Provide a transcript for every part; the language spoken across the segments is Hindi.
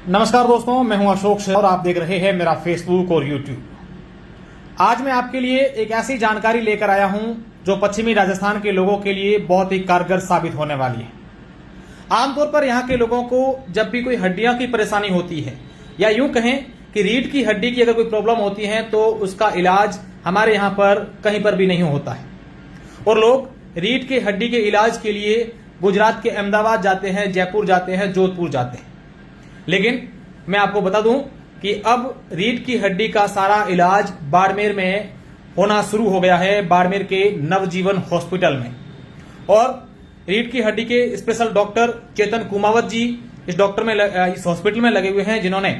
नमस्कार दोस्तों, मैं हूं अशोक शेर और आप देख रहे हैं मेरा फेसबुक और यूट्यूब। आज मैं आपके लिए एक ऐसी जानकारी लेकर आया हूं जो पश्चिमी राजस्थान के लोगों के लिए बहुत ही कारगर साबित होने वाली है। आमतौर पर यहां के लोगों को जब भी कोई हड्डियों की परेशानी होती है या यूं कहें कि रीढ़ की हड्डी की अगर कोई प्रॉब्लम होती है तो उसका इलाज हमारे यहाँ पर कहीं पर भी नहीं होता है और लोग रीढ़ की हड्डी के इलाज के लिए गुजरात के अहमदाबाद जाते हैं, जयपुर जाते हैं, जोधपुर जाते हैं। लेकिन मैं आपको बता दूं कि अब रीढ़ की हड्डी का सारा इलाज बाड़मेर में होना शुरू हो गया है, बाड़मेर के नवजीवन हॉस्पिटल में। और रीढ़ की हड्डी के स्पेशल डॉक्टर चेतन कुमावत जी इस हॉस्पिटल में लगे हुए हैं, जिन्होंने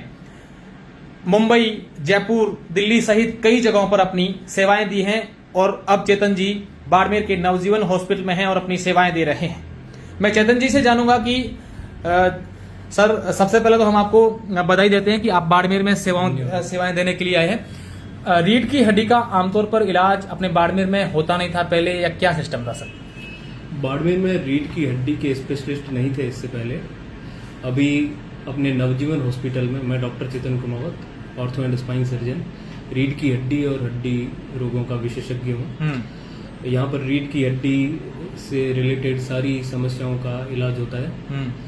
मुंबई, जयपुर, दिल्ली सहित कई जगहों पर अपनी सेवाएं दी हैं। और अब चेतन जी बाड़मेर के नवजीवन हॉस्पिटल में हैं और अपनी सेवाएं दे रहे हैं। मैं चेतन जी से जानूंगा कि सर, सबसे पहले तो हम आपको बधाई देते हैं कि आप बाड़मेर में सेवाएं देने के लिए आए हैं। रीढ़ की हड्डी का आमतौर पर इलाज अपने बाड़मेर में होता नहीं था पहले, या क्या सिस्टम था सर? बाड़मेर में रीढ़ की हड्डी के स्पेशलिस्ट नहीं थे इससे पहले। अभी अपने नवजीवन हॉस्पिटल में मैं doctor Chetan Kumawat, ortho and spine surgeon, रीढ़ की हड्डी और हड्डी रोगों का विशेषज्ञ हूँ। यहाँ पर रीढ़ की हड्डी से रिलेटेड सारी समस्याओं का इलाज होता है।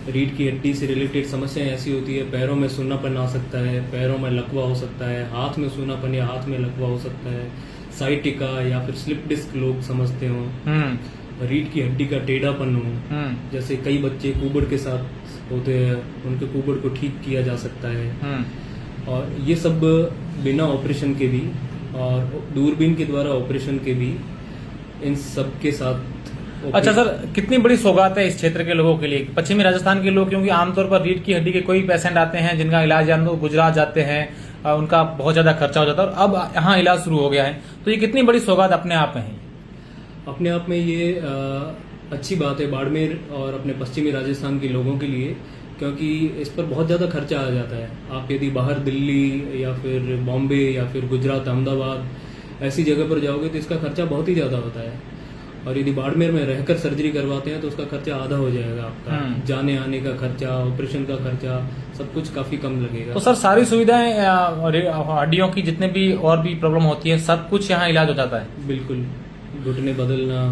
रीढ़ की हड्डी से रिलेटेड समस्याएं ऐसी होती है, पैरों में सूनापन आ सकता है, पैरों में लकवा हो सकता है, हाथ में सूनापन या हाथ में लकवा हो सकता है, साइटिका या फिर स्लिप डिस्क लोग समझते हो, रीढ़ की हड्डी का टेढ़ापन हो, जैसे कई बच्चे कुबड़ के साथ होते हैं, उनके कुबड़ को ठीक किया जा सकता है। और ये सब बिना ऑपरेशन के भी और दूरबीन के द्वारा ऑपरेशन के भी, इन सब के साथ। अच्छा सर, कितनी बड़ी सौगात है इस क्षेत्र के लोगों के लिए, पश्चिमी राजस्थान के लोग, क्योंकि आमतौर पर रीढ़ की हड्डी के कोई पेशेंट आते हैं जिनका इलाज या तो गुजरात जाते हैं, उनका बहुत ज्यादा खर्चा हो जाता है, और अब यहाँ इलाज शुरू हो गया है, तो ये कितनी बड़ी सौगात अपने आप में है? अपने आप में ये अच्छी बात है बाड़मेर और अपने पश्चिमी राजस्थान के लोगों के लिए, क्योंकि इस पर बहुत ज़्यादा खर्चा आ जाता है। आप यदि बाहर दिल्ली या फिर बॉम्बे या फिर गुजरात, अहमदाबाद ऐसी जगह पर जाओगे तो इसका खर्चा बहुत ही ज़्यादा होता है। और यदि बाड़मेर में रहकर सर्जरी करवाते हैं तो उसका खर्चा आधा हो जाएगा आपका। जाने आने का खर्चा, ऑपरेशन का खर्चा, सब कुछ काफी कम लगेगा। तो सर, सारी सुविधाएं हड्डियों की जितने भी और भी प्रॉब्लम होती है, सब कुछ यहाँ इलाज हो जाता है? बिल्कुल, घुटने बदलना,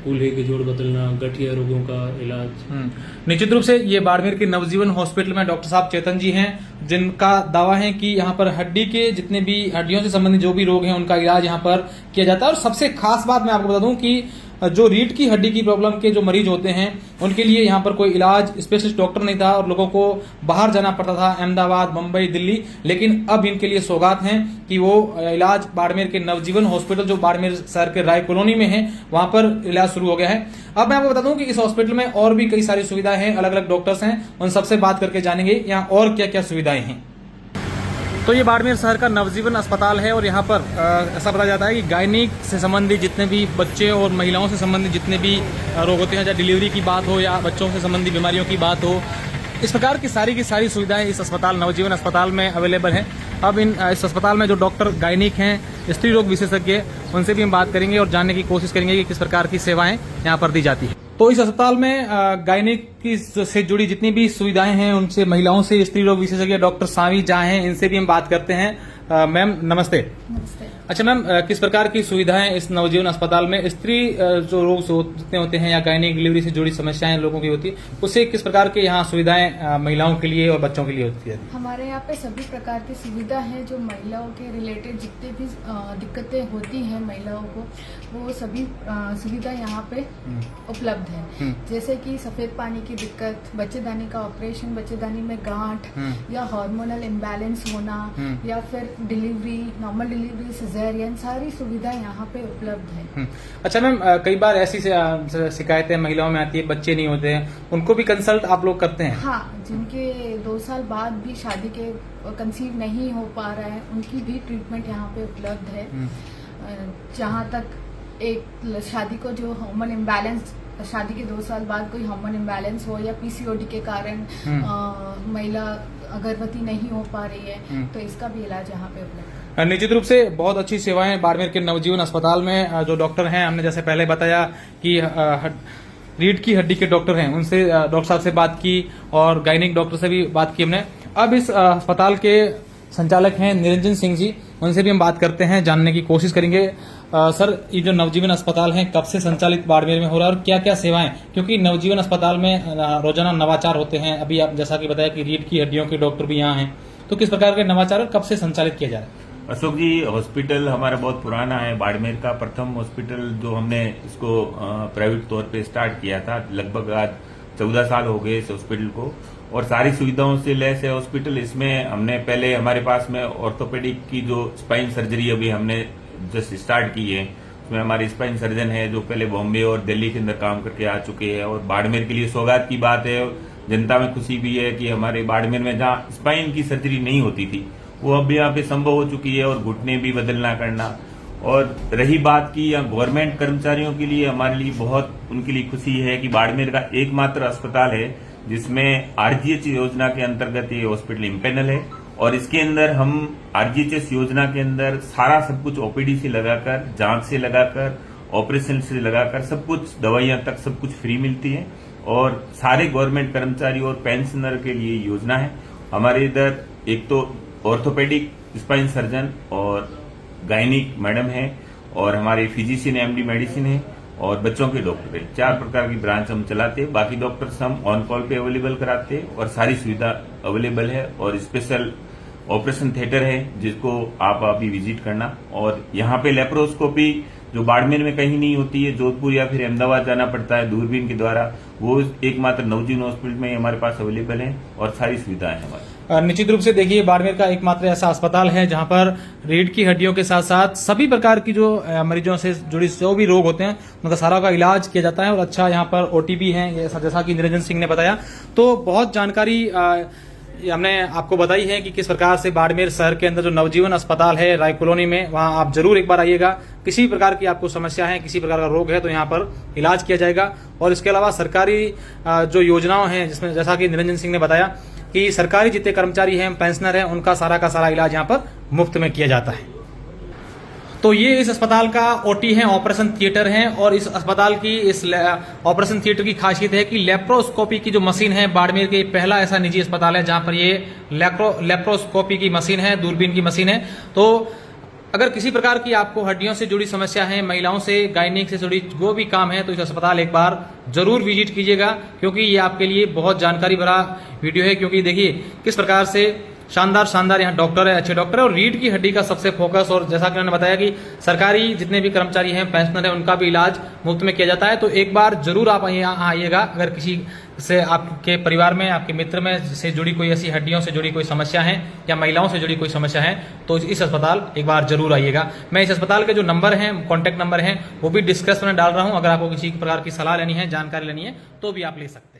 कूल्हे के जोड़ बदलना, गठिया रोगों का इलाज। निश्चित रूप से ये बाड़मेर के नवजीवन हॉस्पिटल में डॉक्टर साहब चेतन जी हैं, जिनका दावा है कि यहाँ पर हड्डी के जितने भी हड्डियों से संबंधित जो भी रोग हैं उनका इलाज यहाँ पर किया जाता है। और सबसे खास बात मैं आपको बता दूं कि जो रीढ़ की हड्डी की प्रॉब्लम के जो मरीज होते हैं उनके लिए यहाँ पर कोई इलाज स्पेशलिस्ट डॉक्टर नहीं था और लोगों को बाहर जाना पड़ता था, अहमदाबाद, मुंबई, दिल्ली। लेकिन अब इनके लिए सौगात हैं कि वो इलाज बाड़मेर के नवजीवन हॉस्पिटल, जो बाड़मेर शहर के राय कॉलोनी में है, वहां पर इलाज शुरू हो गया है। अब मैं आपको बता दूं कि इस हॉस्पिटल में और भी कई सारी सुविधाएं हैं, अलग अलग डॉक्टर्स हैं, उन सबसे बात करके जानेंगे यहाँ और क्या क्या सुविधाएं हैं। तो ये बाड़मेर शहर का नवजीवन अस्पताल है और यहाँ पर ऐसा बताया जाता है कि गायनिक से संबंधित जितने भी बच्चे और महिलाओं से संबंधित जितने भी रोग होते हैं, चाहे डिलीवरी की बात हो या बच्चों से संबंधित बीमारियों की बात हो, इस प्रकार की सारी सुविधाएं इस अस्पताल, नवजीवन अस्पताल में अवेलेबल हैं। अब इस अस्पताल में जो डॉक्टर गायनिक हैं, स्त्री रोग विशेषज्ञ, उनसे भी हम बात करेंगे और जानने की कोशिश करेंगे कि किस प्रकार की सेवाएं यहाँ पर दी जाती है। तो इस अस्पताल में गायनिक की से जुड़ी जितनी भी सुविधाएं हैं, उनसे महिलाओं से स्त्री रोग विशेषज्ञ डॉक्टर सावी जहाँ हैं, इनसे भी हम बात करते हैं। मैम नमस्ते। नमस्ते। अच्छा मैम, किस प्रकार की सुविधाएं इस नवजीवन अस्पताल में, स्त्री जो रोग जितने होते हैं या गायनिक डिलीवरी से जुड़ी समस्याएं लोगों की होती है, उससे किस प्रकार के यहाँ सुविधाएं महिलाओं के लिए और बच्चों के लिए होती है? हमारे यहाँ पे सभी प्रकार की सुविधा है जो महिलाओं के रिलेटेड जितने भी दिक्कतें होती हैं महिलाओं को, वो सभी सुविधा यहाँ पे उपलब्ध है। जैसे कि सफेद पानी की दिक्कत, बच्चेदानी का ऑपरेशन, बच्चेदानी में गांठ या हार्मोनल इम्बैलेंस होना, या फिर डिलीवरी, नॉर्मल डिलीवरी, सिजेरियन, सारी सुविधा यहाँ पे उपलब्ध है। अच्छा मैम, कई बार ऐसी शिकायतें महिलाओं में आती है, बच्चे नहीं होते हैं, उनको भी कंसल्ट आप लोग करते हैं? हाँ, जिनके 2 साल बाद भी शादी के कंसीव नहीं हो पा रहा है, उनकी भी ट्रीटमेंट यहाँ पे उपलब्ध है। जहाँ तक एक शादी को जो हार्मोन इम्बैलेंस, शादी के 2 साल बाद कोई हार्मोन इम्बैलेंस हो या पीसीओडी के कारण महिला गर्भवती नहीं हो पा रही है, तो इसका भी इलाज यहाँ पे उपलब्ध है। निश्चित रूप से बहुत अच्छी सेवाएं बाड़मेर के नवजीवन अस्पताल में जो डॉक्टर हैं, हमने जैसे पहले बताया कि रीढ़ की हड्डी के डॉक्टर हैं, उनसे डॉक्टर साहब से बात की और गायनिक डॉक्टर से भी बात की हमने। अब इस अस्पताल के संचालक हैं निरंजन सिंह जी, उनसे भी हम बात करते हैं, जानने की कोशिश करेंगे। सर, ये जो नवजीवन अस्पताल है कब से संचालित बाड़मेर में हो रहा है और क्या क्या सेवाएं, क्योंकि नवजीवन अस्पताल में रोजाना नवाचार होते हैं। अभी आप जैसा कि बताया कि रीढ़ की हड्डियों के डॉक्टर भी यहाँ हैं, तो किस प्रकार के नवाचार और कब से संचालित किया जा रहा है? अशोक जी, हॉस्पिटल हमारा बहुत पुराना है। बाड़मेर का प्रथम हॉस्पिटल जो हमने इसको प्राइवेट तौर पे स्टार्ट किया था, लगभग आज 14 साल हो गए इस हॉस्पिटल को, और सारी सुविधाओं से लैस है हॉस्पिटल। इसमें हमने पहले हमारे पास में ऑर्थोपेडिक की जो स्पाइन सर्जरी अभी हमने जस्ट स्टार्ट की है, उसमें हमारे स्पाइन सर्जन है जो पहले बॉम्बे और दिल्ली के अंदर काम करके आ चुके हैं। और बाड़मेर के लिए सौगात की बात है, जनता में खुशी भी है कि हमारे बाड़मेर में जहां स्पाइन की सर्जरी नहीं होती थी वो अब यहाँ पे संभव हो चुकी है, और घुटने भी बदलना करना। और रही बात की यहाँ गवर्नमेंट कर्मचारियों के लिए, हमारे लिए बहुत उनके लिए खुशी है कि बाड़मेर का एकमात्र अस्पताल है जिसमें आरजीएच योजना के अंतर्गत ये हॉस्पिटल इम्पेनल है, और इसके अंदर हम आरजीएच योजना के अंदर सारा सब कुछ ओपीडी से लगाकर, जांच से लगाकर, ऑपरेशन से लगाकर सब कुछ, दवाइयां तक सब कुछ फ्री मिलती है। और सारे गवर्नमेंट कर्मचारी और पेंशनर के लिए योजना है। हमारे इधर एक तो ऑर्थोपेडिक स्पाइन सर्जन और गायनिक मैडम है, और हमारे फिजिशियन एमडी मेडिसिन है, और बच्चों के डॉक्टर है। 4 प्रकार की ब्रांच हम चलाते हैं। बाकी डॉक्टर्स हम ऑन कॉल पे अवेलेबल कराते हैं, और सारी सुविधा अवेलेबल है। और स्पेशल ऑपरेशन थिएटर है जिसको आप अभी विजिट करना। और यहाँ पे लेप्रोस्कोपी जो बाड़मेर में कहीं नहीं होती है, जोधपुर या फिर अहमदाबाद जाना पड़ता है दूरबीन के द्वारा, वो एकमात्र नवजीवन हॉस्पिटल में हमारे पास अवेलेबल है, और सारी सुविधाएं हैं हमारी। निश्चित रूप से देखिए, बाड़मेर का एकमात्र ऐसा अस्पताल है जहां पर रीढ़ की हड्डियों के साथ साथ सभी प्रकार की जो मरीजों से जुड़ी जो भी रोग होते हैं उनका सारा का इलाज किया जाता है। और अच्छा, यहाँ पर ओटी भी है, जैसा कि निरंजन सिंह ने बताया। तो बहुत जानकारी हमने आपको बताई है कि किस प्रकार से बाड़मेर शहर के अंदर जो नवजीवन अस्पताल है राय कॉलोनी में, वहां आप जरूर एक बार आइएगा। किसी प्रकार की आपको समस्या है, किसी प्रकार का रोग है, तो यहाँ पर इलाज किया जाएगा। और इसके अलावा सरकारी जो योजनाओं हैं, जिसमें जैसा कि निरंजन सिंह ने बताया कि सरकारी जितने कर्मचारी हैं, पेंशनर हैं, उनका सारा का सारा इलाज यहाँ पर मुफ्त में किया जाता है। तो ये इस अस्पताल का ओटी है, ऑपरेशन थिएटर है। और इस अस्पताल की इस ऑपरेशन थिएटर की खासियत है कि लेप्रोस्कोपी की जो मशीन है, बाड़मेर के पहला ऐसा निजी अस्पताल है जहां पर ये लेप्रोस्कोपी की मशीन है, दूरबीन की मशीन है। तो अगर किसी प्रकार की आपको हड्डियों से जुड़ी समस्या है, महिलाओं से, गायनिक से जुड़ी जो भी काम है, तो इस अस्पताल एक बार जरूर विजिट कीजिएगा, क्योंकि ये आपके लिए बहुत जानकारी भरा वीडियो है। क्योंकि देखिए किस प्रकार से शानदार यहाँ डॉक्टर है, अच्छे डॉक्टर है, और रीढ़ की हड्डी का सबसे फोकस। और जैसा कि उन्होंने बताया कि सरकारी जितने भी कर्मचारी हैं, पेंशनर हैं, उनका भी इलाज मुफ्त में किया जाता है। तो एक बार जरूर आप यहाँ आइएगा। अगर किसी से आपके परिवार में, आपके मित्र में से जुड़ी कोई ऐसी हड्डियों से जुड़ी कोई समस्या है या महिलाओं से जुड़ी कोई समस्या है, तो इस अस्पताल एक बार जरूर आइएगा। मैं इस अस्पताल के जो नंबर हैं, कॉन्टैक्ट नंबर हैं, वो भी डिस्क्रिप्शन में डाल रहा हूँ। अगर आपको किसी प्रकार की सलाह लेनी है, जानकारी लेनी है, तो भी आप ले सकते हैं।